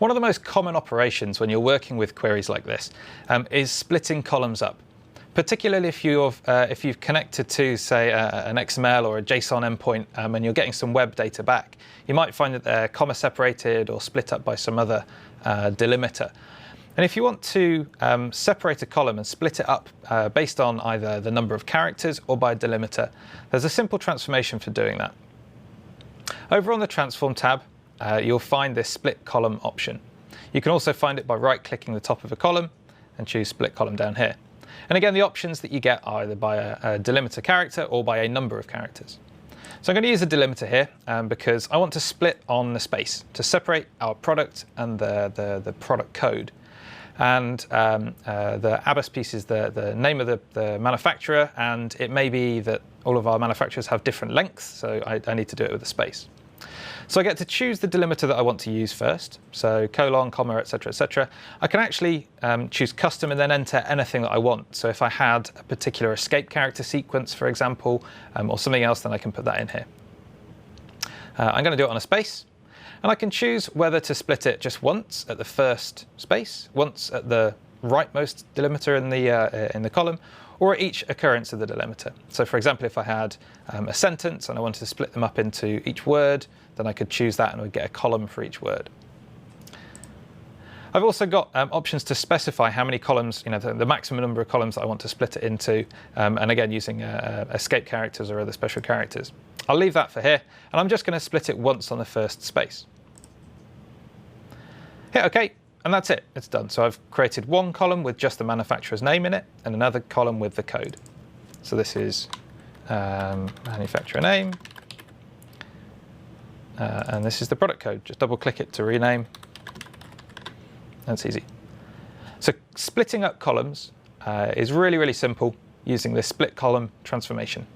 One of the most common operations when you're working with queries like this is splitting columns up. Particularly if you've connected to, say, an XML or a JSON endpoint and you're getting some web data back, you might find that they're comma separated or split up by some other delimiter. And if you want to separate a column and split it up based on either the number of characters or by a delimiter, there's a simple transformation for doing that. Over on the Transform tab, you'll find this split column option. You can also find it by right-clicking the top of a column and choose split column down here. And again, the options that you get are either by a delimiter character or by a number of characters. So I'm going to use a delimiter here because I want to split on the space to separate our product and the product code. And the ABAS piece is the name of the manufacturer, and it may be that all of our manufacturers have different lengths, so I need to do it with a space. So I get to choose the delimiter that I want to use first, so colon, comma, etc., etc. I can actually choose custom and then enter anything that I want. So if I had a particular escape character sequence, for example, or something else, then I can put that in here. I'm going to do it on a space, and I can choose whether to split it just once at the first space, once at the rightmost delimiter in the column, or at each occurrence of the delimiter. So for example, if I had a sentence and I wanted to split them up into each word, then I could choose that and I would get a column for each word. I've also got options to specify how many columns, the maximum number of columns that I want to split it into, and again using escape characters or other special characters. I'll leave that for here, and I'm just going to split it once on the first space. Hit OK, and that's it. It's done. So I've created one column with just the manufacturer's name in it, and another column with the code. So this is manufacturer name. And this is the product code. Just double click it to rename. That's easy. So splitting up columns is really, really simple using this split column transformation.